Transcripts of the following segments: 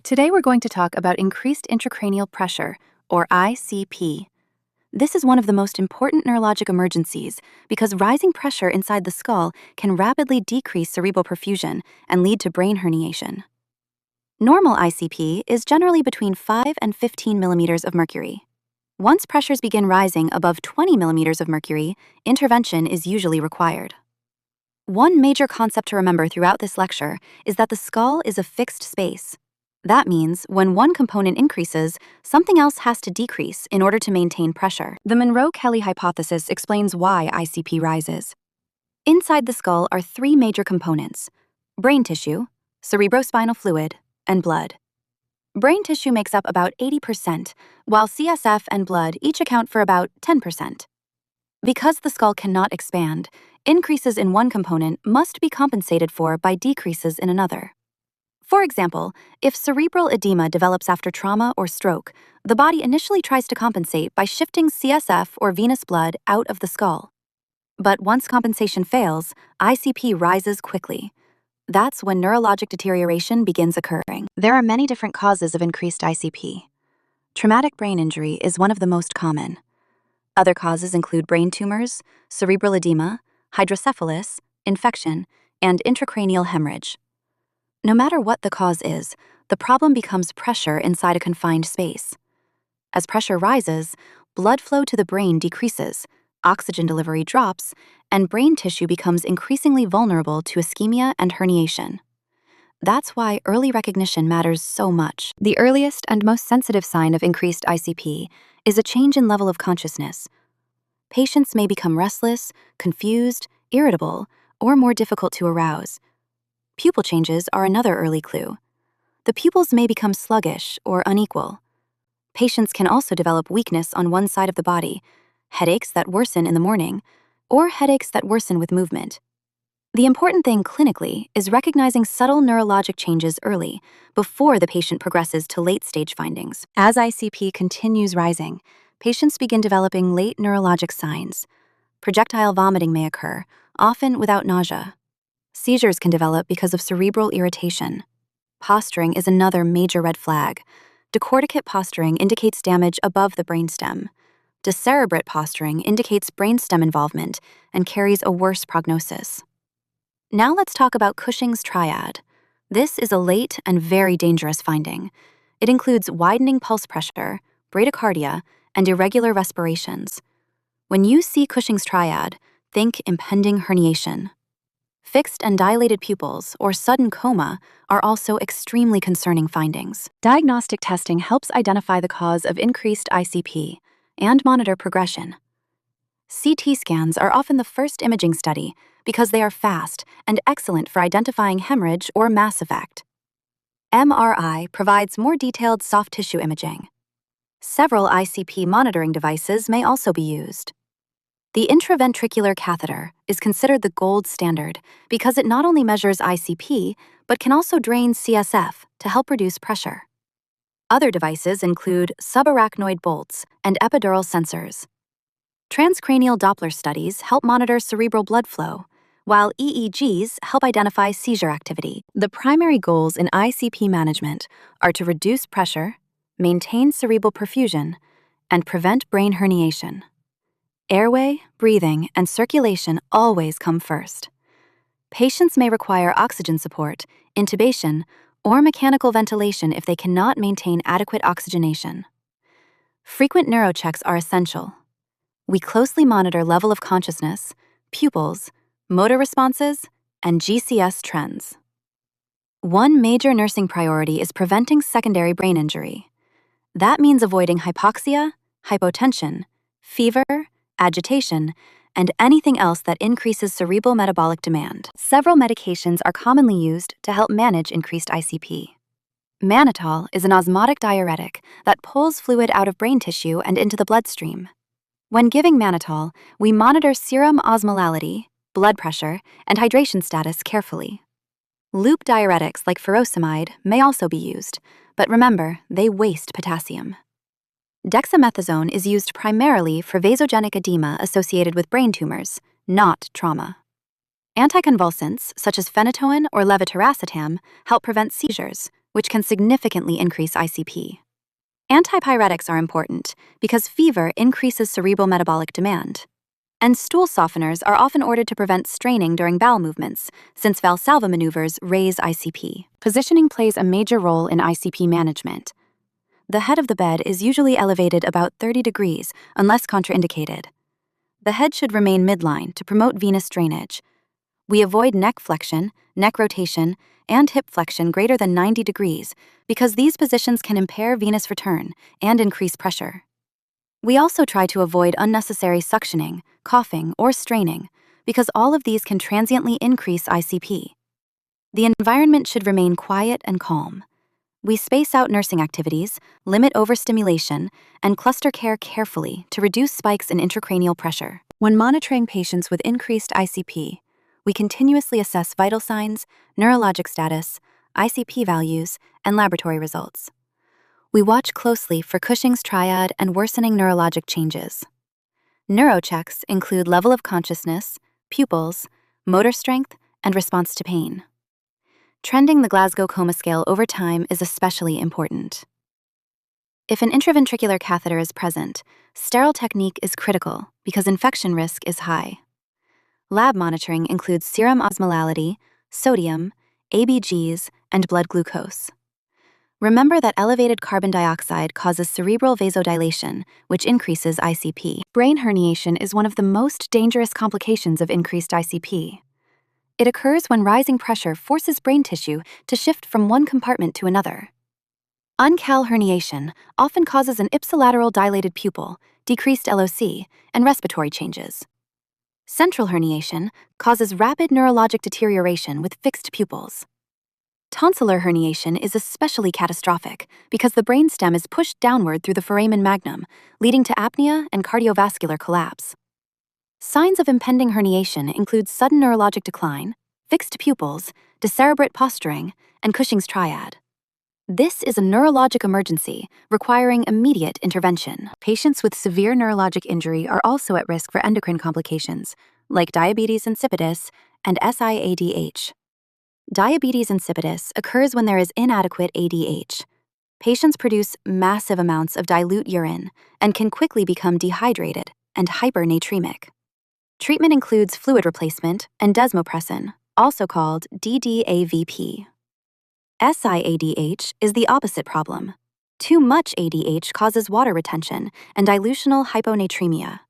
Today we're going to talk about increased intracranial pressure, or ICP. This is one of the most important neurologic emergencies because rising pressure inside the skull can rapidly decrease cerebral perfusion and lead to brain herniation. Normal ICP is generally between 5 and 15 millimeters of mercury. Once pressures begin rising above 20 millimeters of mercury, intervention is usually required. One major concept to remember throughout this lecture is that the skull is a fixed space. That means when one component increases, something else has to decrease in order to maintain pressure. The Monro-Kellie Hypothesis explains why ICP rises. Inside the skull are three major components: brain tissue, cerebrospinal fluid, and blood. Brain tissue makes up about 80%, while CSF and blood each account for about 10%. Because the skull cannot expand, increases in one component must be compensated for by decreases in another. For example, if cerebral edema develops after trauma or stroke, the body initially tries to compensate by shifting CSF or venous blood out of the skull. But once compensation fails, ICP rises quickly. That's when neurologic deterioration begins occurring. There are many different causes of increased ICP. Traumatic brain injury is one of the most common. Other causes include brain tumors, cerebral edema, hydrocephalus, infection, and intracranial hemorrhage. No matter what the cause is, the problem becomes pressure inside a confined space. As pressure rises, blood flow to the brain decreases, oxygen delivery drops, and brain tissue becomes increasingly vulnerable to ischemia and herniation. That's why early recognition matters so much. The earliest and most sensitive sign of increased ICP is a change in level of consciousness. Patients may become restless, confused, irritable, or more difficult to arouse. Pupil changes are another early clue. The pupils may become sluggish or unequal. Patients can also develop weakness on one side of the body, headaches that worsen in the morning, or headaches that worsen with movement. The important thing clinically is recognizing subtle neurologic changes early, before the patient progresses to late-stage findings. As ICP continues rising, patients begin developing late neurologic signs. Projectile vomiting may occur, often without nausea. Seizures can develop because of cerebral irritation. Posturing is another major red flag. Decorticate posturing indicates damage above the brainstem. Decerebrate posturing indicates brainstem involvement and carries a worse prognosis. Now let's talk about Cushing's Triad. This is a late and very dangerous finding. It includes widening pulse pressure, bradycardia, and irregular respirations. When you see Cushing's Triad, think impending herniation. Fixed and dilated pupils, or sudden coma, are also extremely concerning findings. Diagnostic testing helps identify the cause of increased ICP and monitor progression. CT scans are often the first imaging study because they are fast and excellent for identifying hemorrhage or mass effect. MRI provides more detailed soft tissue imaging. Several ICP monitoring devices may also be used. The intraventricular catheter is considered the gold standard because it not only measures ICP, but can also drain CSF to help reduce pressure. Other devices include subarachnoid bolts and epidural sensors. Transcranial Doppler studies help monitor cerebral blood flow, while EEGs help identify seizure activity. The primary goals in ICP management are to reduce pressure, maintain cerebral perfusion, and prevent brain herniation. Airway, breathing, and circulation always come first. Patients may require oxygen support, intubation, or mechanical ventilation if they cannot maintain adequate oxygenation. Frequent neurochecks are essential. We closely monitor level of consciousness, pupils, motor responses, and GCS trends. One major nursing priority is preventing secondary brain injury. That means avoiding hypoxia, hypotension, fever, agitation, and anything else that increases cerebral metabolic demand. Several medications are commonly used to help manage increased ICP. Mannitol is an osmotic diuretic that pulls fluid out of brain tissue and into the bloodstream. When giving mannitol, we monitor serum osmolality, blood pressure, and hydration status carefully. Loop diuretics like furosemide may also be used, but remember, they waste potassium. Dexamethasone is used primarily for vasogenic edema associated with brain tumors, not trauma. Anticonvulsants, such as phenytoin or levetiracetam, help prevent seizures, which can significantly increase ICP. Antipyretics are important because fever increases cerebral metabolic demand. And stool softeners are often ordered to prevent straining during bowel movements, since Valsalva maneuvers raise ICP. Positioning plays a major role in ICP management. The head of the bed is usually elevated about 30 degrees unless contraindicated. The head should remain midline to promote venous drainage. We avoid neck flexion, neck rotation, and hip flexion greater than 90 degrees because these positions can impair venous return and increase pressure. We also try to avoid unnecessary suctioning, coughing, or straining because all of these can transiently increase ICP. The environment should remain quiet and calm. We space out nursing activities, limit overstimulation, and cluster care carefully to reduce spikes in intracranial pressure. When monitoring patients with increased ICP, we continuously assess vital signs, neurologic status, ICP values, and laboratory results. We watch closely for Cushing's Triad and worsening neurologic changes. Neurochecks include level of consciousness, pupils, motor strength, and response to pain. Trending the Glasgow Coma Scale over time is especially important. If an intraventricular catheter is present, sterile technique is critical because infection risk is high. Lab monitoring includes serum osmolality, sodium, ABGs, and blood glucose. Remember that elevated carbon dioxide causes cerebral vasodilation, which increases ICP. Brain herniation is one of the most dangerous complications of increased ICP. It occurs when rising pressure forces brain tissue to shift from one compartment to another. Monro-Kellie herniation often causes an ipsilateral dilated pupil, decreased LOC, and respiratory changes. Central herniation causes rapid neurologic deterioration with fixed pupils. Tonsillar herniation is especially catastrophic because the brainstem is pushed downward through the foramen magnum, leading to apnea and cardiovascular collapse. Signs of impending herniation include sudden neurologic decline, fixed pupils, decerebrate posturing, and Cushing's Triad. This is a neurologic emergency requiring immediate intervention. Patients with severe neurologic injury are also at risk for endocrine complications, like diabetes insipidus and SIADH. Diabetes insipidus occurs when there is inadequate ADH. Patients produce massive amounts of dilute urine and can quickly become dehydrated and hypernatremic. Treatment includes fluid replacement and desmopressin, also called DDAVP. SIADH is the opposite problem. Too much ADH causes water retention and dilutional hyponatremia.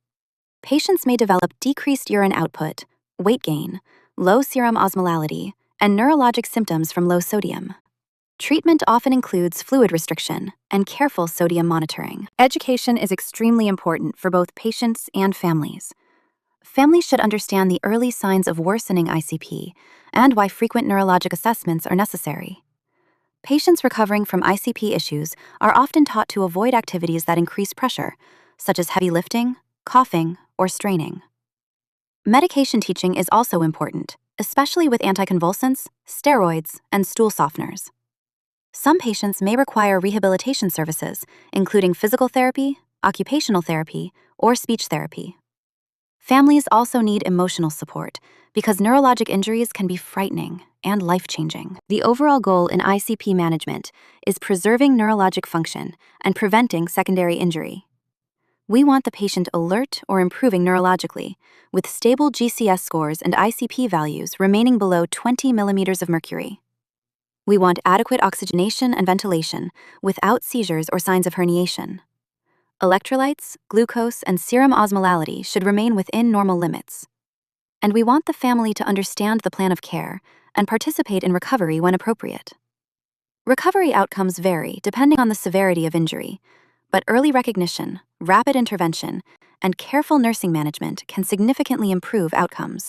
Patients may develop decreased urine output, weight gain, low serum osmolality, and neurologic symptoms from low sodium. Treatment often includes fluid restriction and careful sodium monitoring. Education is extremely important for both patients and families. Families should understand the early signs of worsening ICP and why frequent neurologic assessments are necessary. Patients recovering from ICP issues are often taught to avoid activities that increase pressure, such as heavy lifting, coughing, or straining. Medication teaching is also important, especially with anticonvulsants, steroids, and stool softeners. Some patients may require rehabilitation services, including physical therapy, occupational therapy, or speech therapy. Families also need emotional support because neurologic injuries can be frightening and life-changing. The overall goal in ICP management is preserving neurologic function and preventing secondary injury. We want the patient alert or improving neurologically, with stable GCS scores and ICP values remaining below 20 millimeters of mercury. We want adequate oxygenation and ventilation without seizures or signs of herniation. Electrolytes, glucose, and serum osmolality should remain within normal limits. And we want the family to understand the plan of care and participate in recovery when appropriate. Recovery outcomes vary depending on the severity of injury, but early recognition, rapid intervention, and careful nursing management can significantly improve outcomes.